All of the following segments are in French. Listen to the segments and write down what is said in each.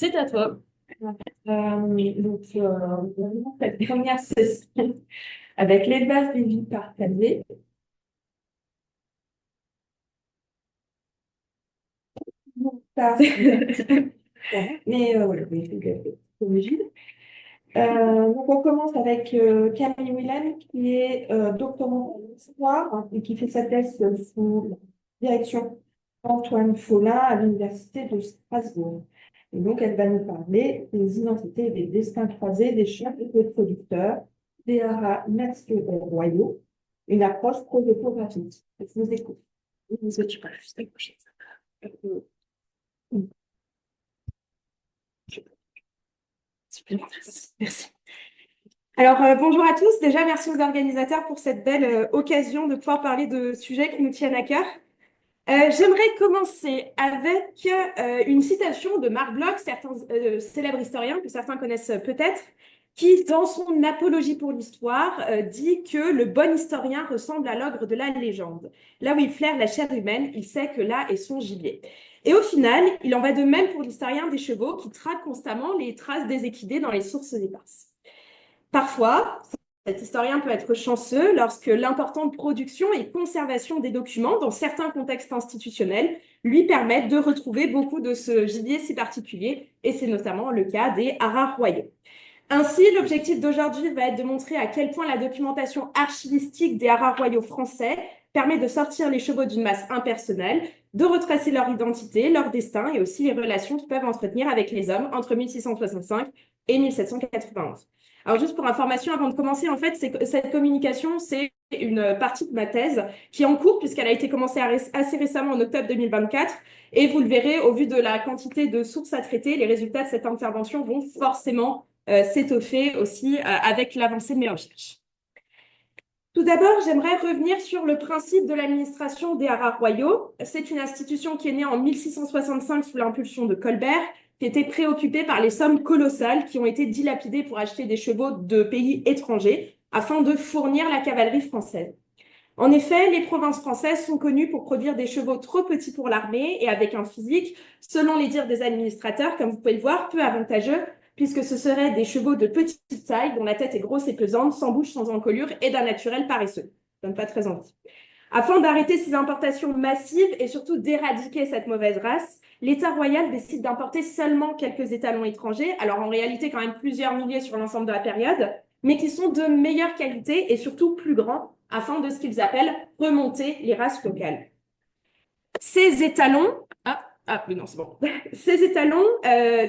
C'est à toi. Cette première session avec les bases des vies partagées. Ça, mais voilà, c'est rigide. Donc on commence avec Camille Willem, qui est doctorant en histoire et qui fait sa thèse sous la direction d'Antoine Follin à l'Université de Strasbourg. Et donc, elle va nous parler des identités et des destins croisés des chefs et des producteurs, des haras nationaux royaux, une approche prosétographique. Je vous écoute. Tu parles juste à gauche. Super, merci. Alors, bonjour à tous. Déjà, merci aux organisateurs pour cette belle occasion de pouvoir parler de sujets qui nous tiennent à cœur. J'aimerais commencer avec une citation de Marc Bloch, certains célèbres historiens que certains connaissent peut-être, qui, dans son Apologie pour l'histoire, dit que le bon historien ressemble à l'ogre de la légende. Là où il flaire la chair humaine, il sait que là est son gibier. Et au final, il en va de même pour l'historien des chevaux qui traque constamment les traces des équidés dans les sources éparses. Parfois, cet historien peut être chanceux lorsque l'importante production et conservation des documents dans certains contextes institutionnels lui permettent de retrouver beaucoup de ce gibier si particulier, et c'est notamment le cas des haras royaux. Ainsi, l'objectif d'aujourd'hui va être de montrer à quel point la documentation archivistique des haras royaux français permet de sortir les chevaux d'une masse impersonnelle, de retracer leur identité, leur destin et aussi les relations qu'ils peuvent entretenir avec les hommes entre 1665 et 1791. Alors juste pour information, avant de commencer, en fait, cette communication, c'est une partie de ma thèse qui est en cours puisqu'elle a été commencée assez récemment en octobre 2024. Et vous le verrez, au vu de la quantité de sources à traiter, les résultats de cette intervention vont forcément s'étoffer aussi avec l'avancée de mes recherches. Tout d'abord, j'aimerais revenir sur le principe de l'administration des haras royaux. C'est une institution qui est née en 1665 sous l'impulsion de Colbert, qui était préoccupée par les sommes colossales qui ont été dilapidées pour acheter des chevaux de pays étrangers afin de fournir la cavalerie française. En effet, les provinces françaises sont connues pour produire des chevaux trop petits pour l'armée et avec un physique, selon les dires des administrateurs, comme vous pouvez le voir, peu avantageux, puisque ce seraient des chevaux de petite taille, dont la tête est grosse et pesante, sans bouche, sans encolure et d'un naturel paresseux. Ça donne pas très envie. Afin d'arrêter ces importations massives et surtout d'éradiquer cette mauvaise race, l'État royal décide d'importer seulement quelques étalons étrangers, alors en réalité quand même plusieurs milliers sur l'ensemble de la période, mais qui sont de meilleure qualité et surtout plus grands, afin de ce qu'ils appellent remonter les races locales. Ces étalons, mais non, c'est bon. Ces étalons,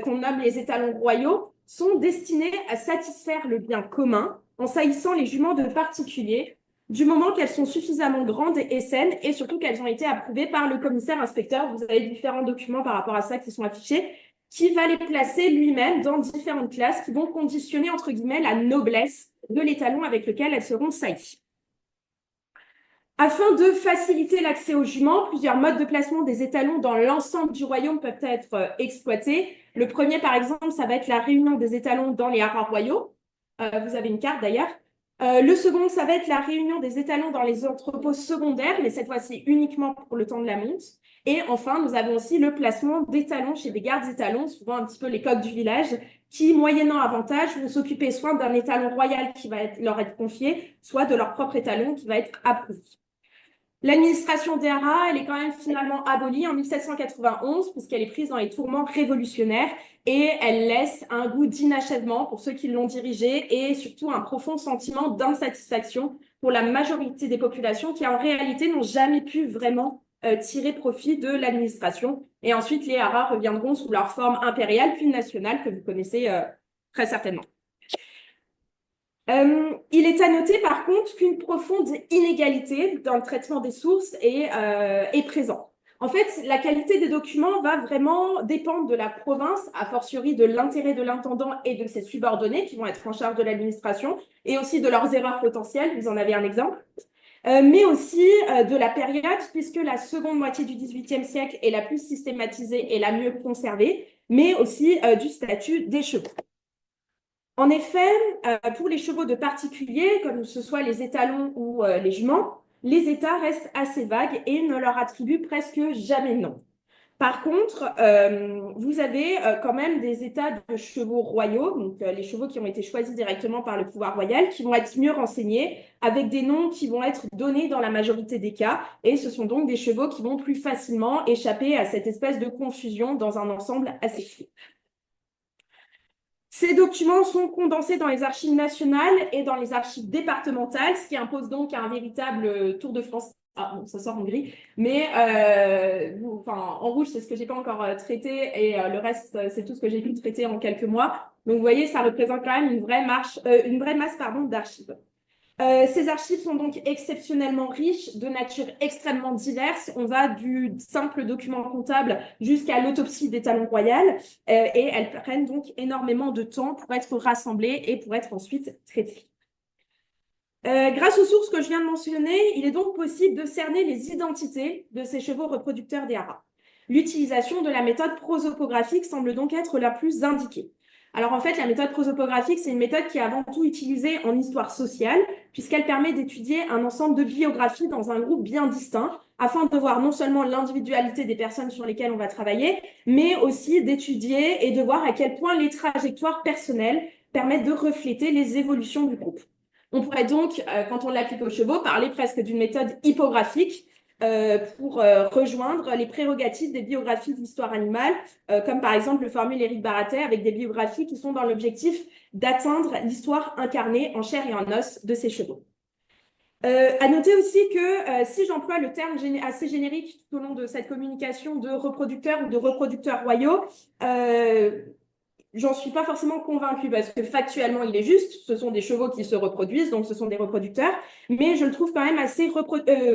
qu'on nomme les étalons royaux, sont destinés à satisfaire le bien commun en saillissant les juments de particuliers, du moment qu'elles sont suffisamment grandes et saines, et surtout qu'elles ont été approuvées par le commissaire inspecteur. Vous avez différents documents par rapport à ça qui sont affichés, qui va les placer lui-même dans différentes classes qui vont conditionner, entre guillemets, la noblesse de l'étalon avec lequel elles seront saillies. Afin de faciliter l'accès aux juments, plusieurs modes de placement des étalons dans l'ensemble du royaume peuvent être exploités. Le premier, par exemple, ça va être la réunion des étalons dans les haras royaux. Vous avez une carte d'ailleurs. Le second, ça va être la réunion des étalons dans les entrepôts secondaires, mais cette fois-ci uniquement pour le temps de la monte. Et enfin, nous avons aussi le placement d'étalons chez des gardes étalons, souvent un petit peu les coqs du village, qui, moyennant avantage, vont s'occuper soit d'un étalon royal qui va leur être confié, soit de leur propre étalon qui va être approuvé. L'administration des haras, elle est quand même finalement abolie en 1791 puisqu'elle est prise dans les tourments révolutionnaires et elle laisse un goût d'inachèvement pour ceux qui l'ont dirigée et surtout un profond sentiment d'insatisfaction pour la majorité des populations qui en réalité n'ont jamais pu vraiment tirer profit de l'administration. Et ensuite, les haras reviendront sous leur forme impériale puis nationale que vous connaissez très certainement. Il est à noter par contre qu'une profonde inégalité dans le traitement des sources est présente. En fait, la qualité des documents va vraiment dépendre de la province, a fortiori de l'intérêt de l'intendant et de ses subordonnés qui vont être en charge de l'administration, et aussi de leurs erreurs potentielles, vous en avez un exemple, mais aussi de la période, puisque la seconde moitié du XVIIIe siècle est la plus systématisée et la mieux conservée, mais aussi du statut des chevaux. En effet, pour les chevaux de particuliers, comme ce soit les étalons ou les juments, les états restent assez vagues et ne leur attribuent presque jamais de nom. Par contre, vous avez quand même des états de chevaux royaux, donc les chevaux qui ont été choisis directement par le pouvoir royal, qui vont être mieux renseignés, avec des noms qui vont être donnés dans la majorité des cas, et ce sont donc des chevaux qui vont plus facilement échapper à cette espèce de confusion dans un ensemble assez flou. Ces documents sont condensés dans les archives nationales et dans les archives départementales, ce qui impose donc un véritable tour de France. Ah, bon, ça sort en gris, mais enfin, en rouge, c'est ce que j'ai pas encore traité et le reste, c'est tout ce que j'ai pu traiter en quelques mois. Donc, vous voyez, ça représente quand même une vraie masse, pardon, d'archives. Ces archives sont donc exceptionnellement riches, de nature extrêmement diverse. On va du simple document comptable jusqu'à l'autopsie des talons royales et elles prennent donc énormément de temps pour être rassemblées et pour être ensuite traitées. Grâce aux sources que je viens de mentionner, il est donc possible de cerner les identités de ces chevaux reproducteurs des haras. L'utilisation de la méthode prosopographique semble donc être la plus indiquée. Alors en fait, la méthode prosopographique, c'est une méthode qui est avant tout utilisée en histoire sociale, puisqu'elle permet d'étudier un ensemble de biographies dans un groupe bien distinct, afin de voir non seulement l'individualité des personnes sur lesquelles on va travailler, mais aussi d'étudier et de voir à quel point les trajectoires personnelles permettent de refléter les évolutions du groupe. On pourrait donc, quand on l'applique aux chevaux, parler presque d'une méthode hypographique pour rejoindre les prérogatives des biographies d'histoire animale, comme par exemple le formule Éric Baratet, avec des biographies qui sont dans l'objectif d'atteindre l'histoire incarnée en chair et en os de ces chevaux. À noter aussi que si j'emploie le terme assez générique tout au long de cette communication de reproducteurs ou de reproducteurs royaux, j'en suis pas forcément convaincue parce que factuellement, il est juste. Ce sont des chevaux qui se reproduisent, donc ce sont des reproducteurs. Mais je le trouve quand même assez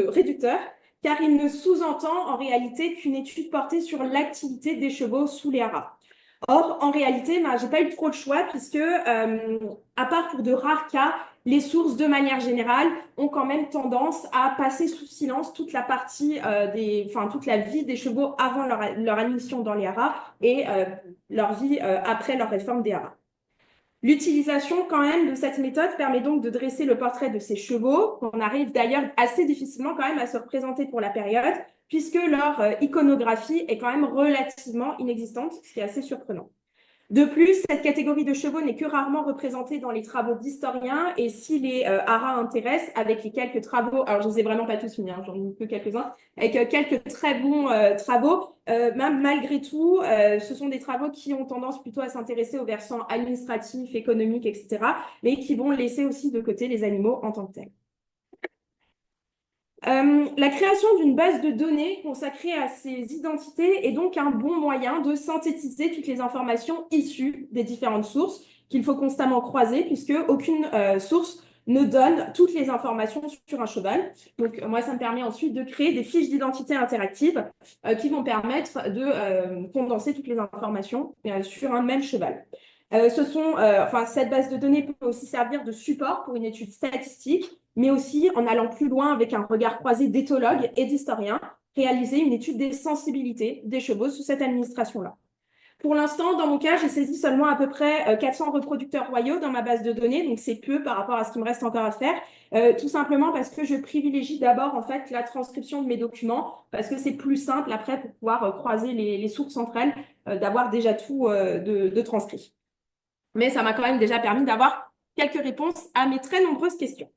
réducteur car il ne sous-entend en réalité qu'une étude portée sur l'activité des chevaux sous les haras. Or, en réalité, ben, j'ai pas eu trop le choix puisque, à part pour de rares cas, les sources, de manière générale, ont quand même tendance à passer sous silence toute la partie toute la vie des chevaux avant leur admission dans les haras et leur vie après leur réforme des haras. L'utilisation quand même de cette méthode permet donc de dresser le portrait de ces chevaux, qu'on arrive d'ailleurs assez difficilement quand même à se représenter pour la période, puisque leur iconographie est quand même relativement inexistante, ce qui est assez surprenant. De plus, cette catégorie de chevaux n'est que rarement représentée dans les travaux d'historiens et si les haras intéressent, avec les quelques travaux, alors je ne les ai vraiment pas tous mis, hein, j'en ai que quelques-uns, avec quelques très bons travaux, même malgré tout, ce sont des travaux qui ont tendance plutôt à s'intéresser aux versants administratifs, économiques, etc., mais qui vont laisser aussi de côté les animaux en tant que tels. La création d'une base de données consacrée à ces identités est donc un bon moyen de synthétiser toutes les informations issues des différentes sources qu'il faut constamment croiser puisque aucune source ne donne toutes les informations sur un cheval. Donc moi, ça me permet ensuite de créer des fiches d'identité interactives qui vont permettre de condenser toutes les informations sur un même cheval. Cette base de données peut aussi servir de support pour une étude statistique, mais aussi en allant plus loin avec un regard croisé d'éthologues et d'historiens, réaliser une étude des sensibilités des chevaux sous cette administration-là. Pour l'instant, dans mon cas, j'ai saisi seulement à peu près 400 reproducteurs royaux dans ma base de données, donc c'est peu par rapport à ce qu'il me reste encore à faire, tout simplement parce que je privilégie d'abord en fait la transcription de mes documents, parce que c'est plus simple après pour pouvoir croiser les sources entre elles, d'avoir déjà tout de transcrit. Mais ça m'a quand même déjà permis d'avoir quelques réponses à mes très nombreuses questions.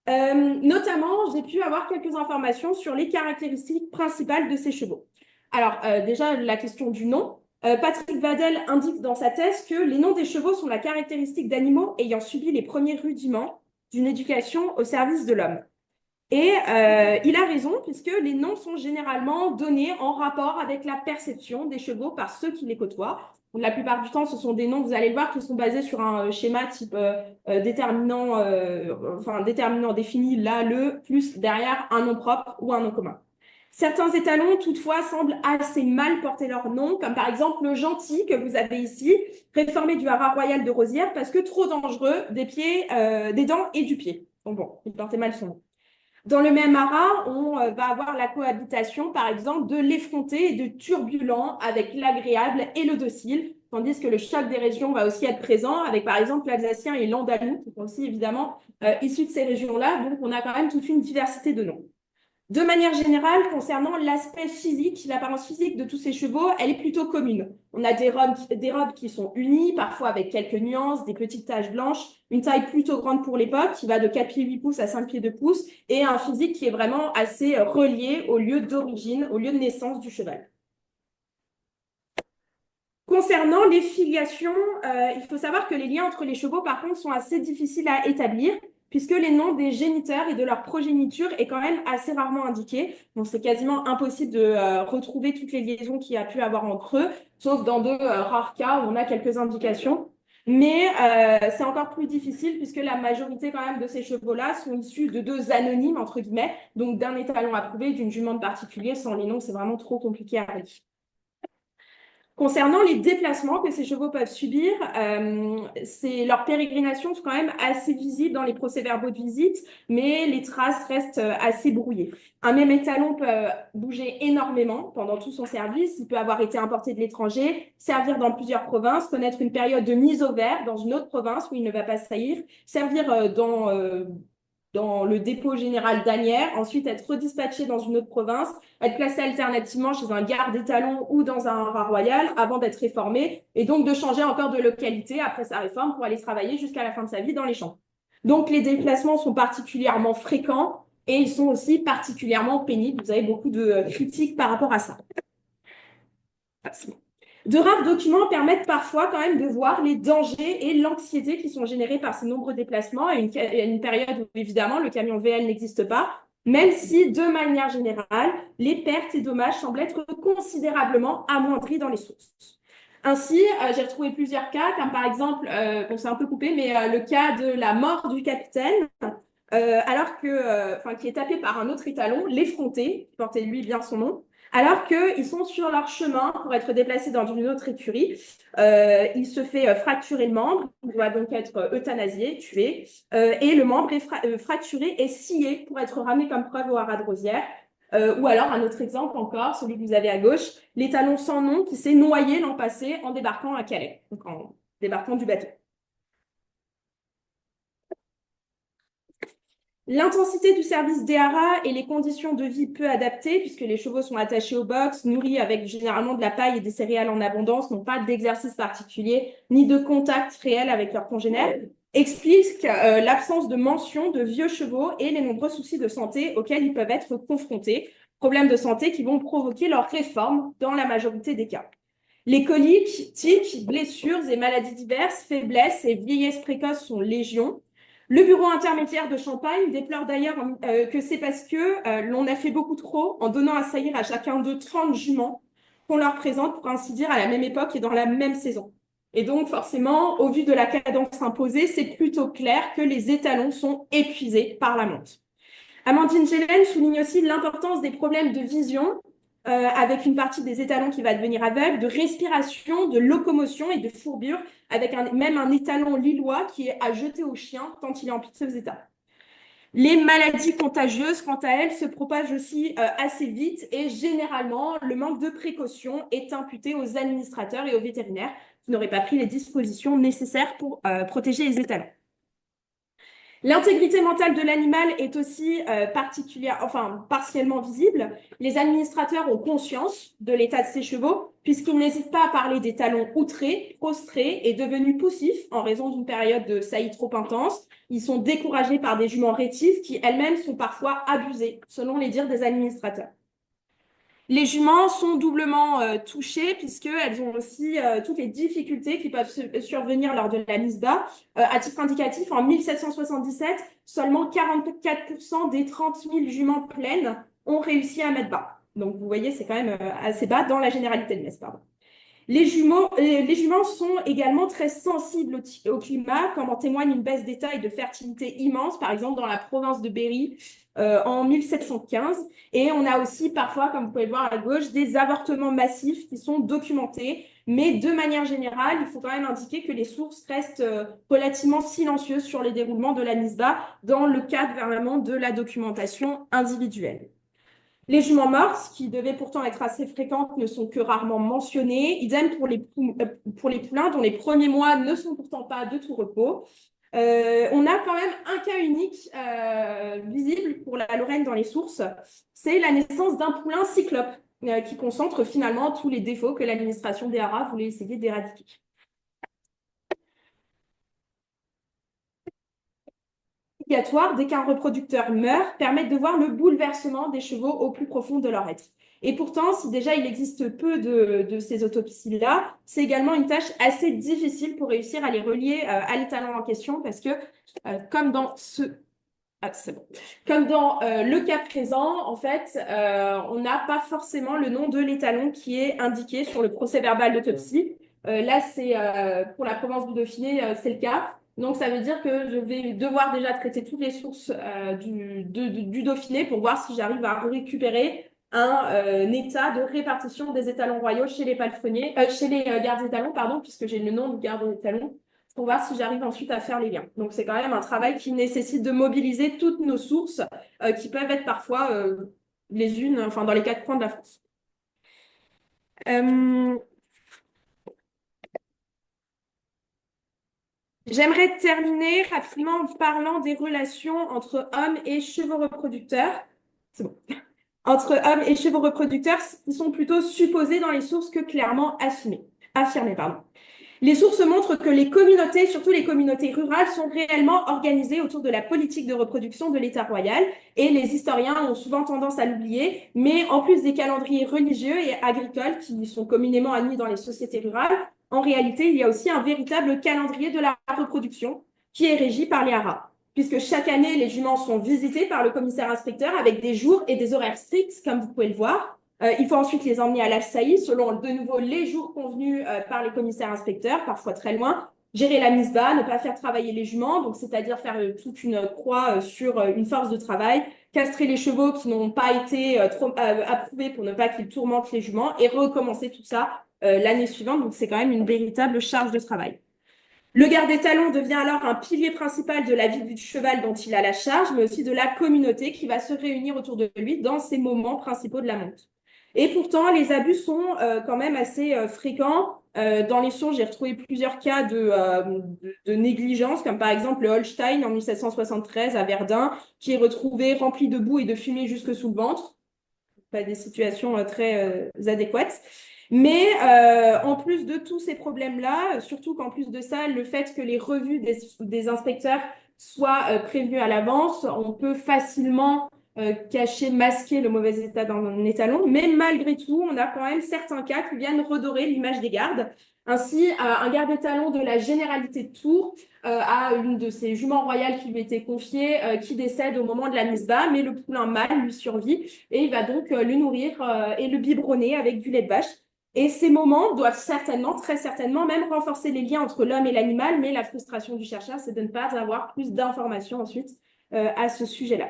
Notamment, j'ai pu avoir quelques informations sur les caractéristiques principales de ces chevaux. Alors, déjà, la question du nom. Patrick Vadel indique dans sa thèse que les noms des chevaux sont la caractéristique d'animaux ayant subi les premiers rudiments d'une éducation au service de l'homme. Et il a raison, puisque les noms sont généralement donnés en rapport avec la perception des chevaux par ceux qui les côtoient. Donc, la plupart du temps, ce sont des noms, vous allez le voir, qui sont basés sur un schéma type déterminant défini là, le, plus derrière un nom propre ou un nom commun. Certains étalons, toutefois, semblent assez mal porter leur nom, comme par exemple le gentil que vous avez ici, réformé du haras royal de Rosières, parce que trop dangereux des pieds, des dents et du pied. Donc bon, il portait mal son nom. Dans le même haras, on va avoir la cohabitation, par exemple, de l'effronté et de turbulent avec l'agréable et le docile, tandis que le choc des régions va aussi être présent avec, par exemple, l'alsacien et l'andalou, qui sont aussi évidemment issus de ces régions-là. Donc, on a quand même toute une diversité de noms. De manière générale, concernant l'aspect physique, l'apparence physique de tous ces chevaux, elle est plutôt commune. On a des robes qui sont unies, parfois avec quelques nuances, des petites taches blanches, une taille plutôt grande pour l'époque, qui va de 4 pieds 8 pouces à 5 pieds 2 pouces, et un physique qui est vraiment assez relié au lieu d'origine, au lieu de naissance du cheval. Concernant les filiations, il faut savoir que les liens entre les chevaux, par contre, sont assez difficiles à établir, puisque les noms des géniteurs et de leur progéniture est quand même assez rarement indiqué. Donc, c'est quasiment impossible de retrouver toutes les liaisons qu'il y a pu avoir entre eux, sauf dans de rares cas où on a quelques indications. Mais c'est encore plus difficile puisque la majorité quand même de ces chevaux-là sont issus de deux anonymes, entre guillemets, donc d'un étalon approuvé, d'une jument de particulier. Sans les noms, c'est vraiment trop compliqué à relier. Concernant les déplacements que ces chevaux peuvent subir, leurs pérégrinations sont quand même assez visibles dans les procès-verbaux de visite, mais les traces restent assez brouillées. Un même étalon peut bouger énormément pendant tout son service. Il peut avoir été importé de l'étranger, servir dans plusieurs provinces, connaître une période de mise au vert dans une autre province où il ne va pas saillir, servir dans le dépôt général d'Asnières, ensuite être redispatché dans une autre province, être placé alternativement chez un garde d'étalon ou dans un rat royal avant d'être réformé, et donc de changer encore de localité après sa réforme pour aller travailler jusqu'à la fin de sa vie dans les champs. Donc les déplacements sont particulièrement fréquents et ils sont aussi particulièrement pénibles. Vous avez beaucoup de critiques par rapport à ça. De rares documents permettent parfois quand même de voir les dangers et l'anxiété qui sont générés par ces nombreux déplacements et une période où évidemment le camion VL n'existe pas, même si de manière générale, les pertes et dommages semblent être considérablement amoindris dans les sources. Ainsi, j'ai retrouvé plusieurs cas, comme par exemple, bon, c'est un peu coupé, mais le cas de la mort du capitaine, qui est tapé par un autre étalon, l'effronté, qui portait lui bien son nom, alors qu'ils sont sur leur chemin pour être déplacés dans une autre écurie. Il se fait fracturer le membre, il doit donc être euthanasié, tué, et le membre est fracturé et scié pour être ramené comme preuve au haras de Rosières. Ou alors, un autre exemple encore, celui que vous avez à gauche, l'étalon sans nom qui s'est noyé l'an passé en débarquant à Calais, donc en débarquant du bateau. L'intensité du service des haras et les conditions de vie peu adaptées, puisque les chevaux sont attachés au box, nourris avec généralement de la paille et des céréales en abondance, n'ont pas d'exercice particulier ni de contact réel avec leurs congénères, expliquent l'absence de mention de vieux chevaux et les nombreux soucis de santé auxquels ils peuvent être confrontés, problèmes de santé qui vont provoquer leur réforme dans la majorité des cas. Les coliques, tiques, blessures et maladies diverses, faiblesses et vieillesse précoce sont légion. Le bureau intermédiaire de Champagne déplore d'ailleurs que c'est parce que l'on a fait beaucoup trop en donnant à saillir à chacun d'eux 30 juments qu'on leur présente, pour ainsi dire, à la même époque et dans la même saison. Et donc, forcément, au vu de la cadence imposée, c'est plutôt clair que les étalons sont épuisés par la monte. Amandine Gélène souligne aussi l'importance des problèmes de vision, avec une partie des étalons qui va devenir aveugle, de respiration, de locomotion et de fourbure, avec même un étalon lillois qui est à jeter au chien tant il est en piteux état. Les maladies contagieuses, quant à elles, se propagent aussi assez vite et généralement, le manque de précaution est imputé aux administrateurs et aux vétérinaires qui n'auraient pas pris les dispositions nécessaires pour protéger les étalons. L'intégrité mentale de l'animal est aussi partiellement visible. Les administrateurs ont conscience de l'état de ces chevaux, puisqu'ils n'hésitent pas à parler des talons outrés, prostrés et devenus poussifs en raison d'une période de saillie trop intense. Ils sont découragés par des juments rétives qui elles-mêmes sont parfois abusées, selon les dires des administrateurs. Les juments sont doublement touchées puisqu'elles ont aussi toutes les difficultés qui peuvent survenir lors de la mise bas. À titre indicatif, en 1777, seulement 44% des 30 000 juments pleines ont réussi à mettre bas. Donc vous voyez, c'est quand même assez bas dans la généralité de l'Est, pardon. Les juments sont également très sensibles au climat, comme en témoigne une baisse d'état et de fertilité immense, par exemple dans la province de Berry en 1715. Et on a aussi parfois, comme vous pouvez le voir à gauche, des avortements massifs qui sont documentés. Mais de manière générale, il faut quand même indiquer que les sources restent relativement silencieuses sur les déroulements de la mise bas dans le cadre vraiment de la documentation individuelle. Les juments morses, qui devaient pourtant être assez fréquentes, ne sont que rarement mentionnées. Idem pour les poulains, dont les premiers mois ne sont pourtant pas de tout repos. On a quand même un cas unique visible pour la Lorraine dans les sources, c'est la naissance d'un poulain cyclope qui concentre finalement tous les défauts que l'administration des haras voulait essayer d'éradiquer. Obligatoire, dès qu'un reproducteur meurt, permettent de voir le bouleversement des chevaux au plus profond de leur être. Et pourtant, si déjà il existe peu de ces autopsies-là, c'est également une tâche assez difficile pour réussir à les relier à l'étalon en question, parce que comme dans c'est bon. Comme dans le cas présent, en fait, on n'a pas forcément le nom de l'étalon qui est indiqué sur le procès-verbal d'autopsie. Là, c'est pour la province du Dauphiné, c'est le cas. Donc, ça veut dire que je vais devoir déjà traiter toutes les sources du Dauphiné pour voir si j'arrive à récupérer un état de répartition des étalons royaux chez les palefreniers, chez les gardes étalons, pardon, puisque j'ai le nom du garde étalon pour voir si j'arrive ensuite à faire les liens. Donc, c'est quand même un travail qui nécessite de mobiliser toutes nos sources qui peuvent être parfois les unes, enfin, dans les quatre coins de la France. J'aimerais terminer rapidement en parlant des relations entre hommes et chevaux reproducteurs. C'est bon. Entre hommes et chevaux reproducteurs, qui sont plutôt supposés dans les sources que clairement affirmés, pardon. Les sources montrent que les communautés, surtout les communautés rurales, sont réellement organisées autour de la politique de reproduction de l'État royal et les historiens ont souvent tendance à l'oublier, mais en plus des calendriers religieux et agricoles qui sont communément admis dans les sociétés rurales, en réalité, il y a aussi un véritable calendrier de la reproduction qui est régi par les haras, puisque chaque année, les juments sont visités par le commissaire inspecteur avec des jours et des horaires stricts, comme vous pouvez le voir. Il faut ensuite les emmener à la saillie selon de nouveau les jours convenus par les commissaires inspecteurs, parfois très loin. Gérer la mise bas, ne pas faire travailler les juments, donc c'est-à-dire faire toute une croix sur une force de travail, castrer les chevaux qui n'ont pas été approuvés pour ne pas qu'ils tourmentent les juments et recommencer tout ça l'année suivante. Donc c'est quand même une véritable charge de travail. Le garde étalon devient alors un pilier principal de la vie du cheval dont il a la charge, mais aussi de la communauté qui va se réunir autour de lui dans ces moments principaux de la monte. Et pourtant, les abus sont quand même assez fréquents. Dans les sources, j'ai retrouvé plusieurs cas de négligence, comme par exemple le Holstein en 1773 à Verdun, qui est retrouvé rempli de boue et de fumée jusque sous le ventre. Pas des situations très adéquates. Mais en plus de tous ces problèmes-là, surtout qu'en plus de ça, le fait que les revues des inspecteurs soient prévenues à l'avance, on peut facilement cacher, masquer le mauvais état d'un étalon. Mais malgré tout, on a quand même certains cas qui viennent redorer l'image des gardes. Ainsi, un garde étalon de la généralité de Tours a une de ses juments royales qui lui était confiée, qui décède au moment de la mise bas, mais le poulain mâle lui survit et il va donc le nourrir et le biberonner avec du lait de vache. Et ces moments doivent certainement, très certainement, même renforcer les liens entre l'homme et l'animal, mais la frustration du chercheur, c'est de ne pas avoir plus d'informations ensuite à ce sujet-là.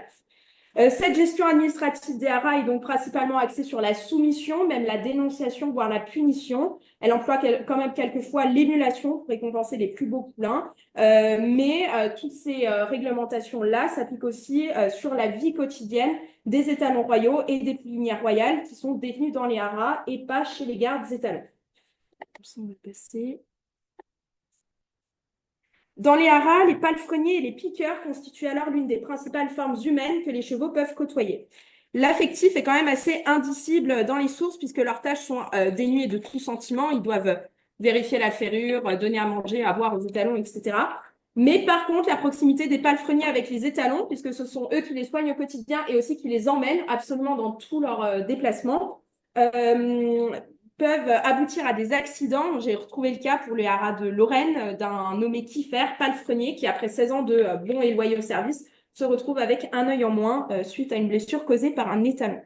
Cette gestion administrative des haras est donc principalement axée sur la soumission, même la dénonciation, voire la punition. Elle emploie quand même quelquefois l'émulation pour récompenser les plus beaux poulains. Mais toutes ces réglementations-là s'appliquent aussi sur la vie quotidienne des étalons royaux et des poulinières royales qui sont détenues dans les haras et pas chez les gardes étalons. On va passer. Dans les haras, les palefreniers et les piqueurs constituent alors l'une des principales formes humaines que les chevaux peuvent côtoyer. L'affectif est quand même assez indicible dans les sources puisque leurs tâches sont dénuées de tout sentiment. Ils doivent vérifier la ferrure, donner à manger, à boire aux étalons, etc. Mais par contre, la proximité des palefreniers avec les étalons, puisque ce sont eux qui les soignent au quotidien et aussi qui les emmènent absolument dans tous leurs déplacements, peuvent aboutir à des accidents. J'ai retrouvé le cas pour les haras de Lorraine d'un nommé Kiffer, palefrenier, qui après 16 ans de bons et loyaux services, se retrouve avec un œil en moins suite à une blessure causée par un étalon.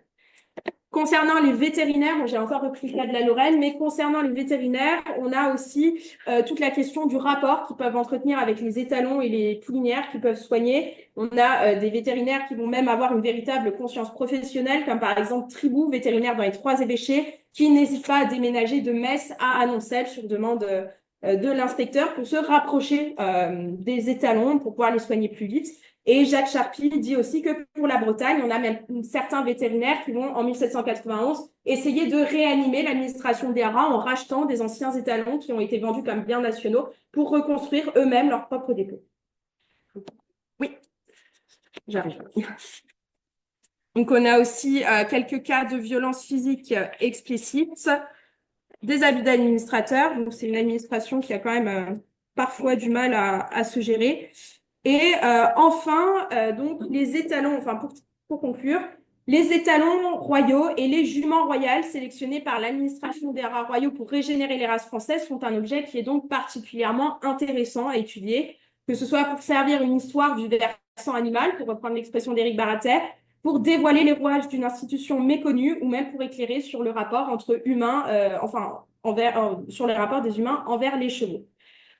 Concernant les vétérinaires, bon, j'ai encore repris le cas de la Lorraine, mais concernant les vétérinaires, on a aussi toute la question du rapport qu'ils peuvent entretenir avec les étalons et les poulinières qu'ils peuvent soigner. On a des vétérinaires qui vont même avoir une véritable conscience professionnelle, comme par exemple Tribou, vétérinaire dans les Trois-Évêchés, qui n'hésite pas à déménager de Metz à Anoncelle sur demande de l'inspecteur pour se rapprocher des étalons pour pouvoir les soigner plus vite. Et Jacques Charpie dit aussi que pour la Bretagne, on a même certains vétérinaires qui vont, en 1791, essayer de réanimer l'administration des haras en rachetant des anciens étalons qui ont été vendus comme biens nationaux pour reconstruire eux-mêmes leurs propres dépôts. Oui, j'arrive. Donc, on a aussi quelques cas de violence physique explicites, des abus d'administrateurs. Donc, c'est une administration qui a quand même parfois du mal à se gérer. Et enfin, donc, les étalons, enfin, pour conclure, les étalons royaux et les juments royales sélectionnés par l'administration des rats royaux pour régénérer les races françaises sont un objet qui est donc particulièrement intéressant à étudier, que ce soit pour servir une histoire du versant animal, pour reprendre l'expression d'Éric Barater, pour dévoiler les rouages d'une institution méconnue ou même pour éclairer sur le rapport entre humains, sur les rapports des humains envers les chevaux.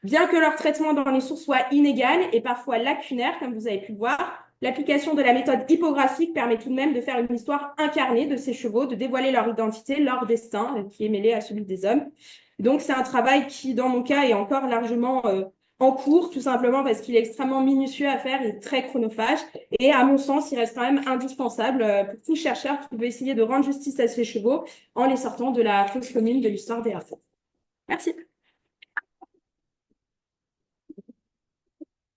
Bien que leur traitement dans les sources soit inégal et parfois lacunaire, comme vous avez pu le voir, l'application de la méthode hippographique permet tout de même de faire une histoire incarnée de ces chevaux, de dévoiler leur identité, leur destin, qui est mêlé à celui des hommes. Donc, c'est un travail qui, dans mon cas, est encore largement en cours, tout simplement parce qu'il est extrêmement minutieux à faire et très chronophage. Et à mon sens, il reste quand même indispensable pour tout chercheur qui veut essayer de rendre justice à ces chevaux en les sortant de la fosse commune de l'histoire des races. Merci.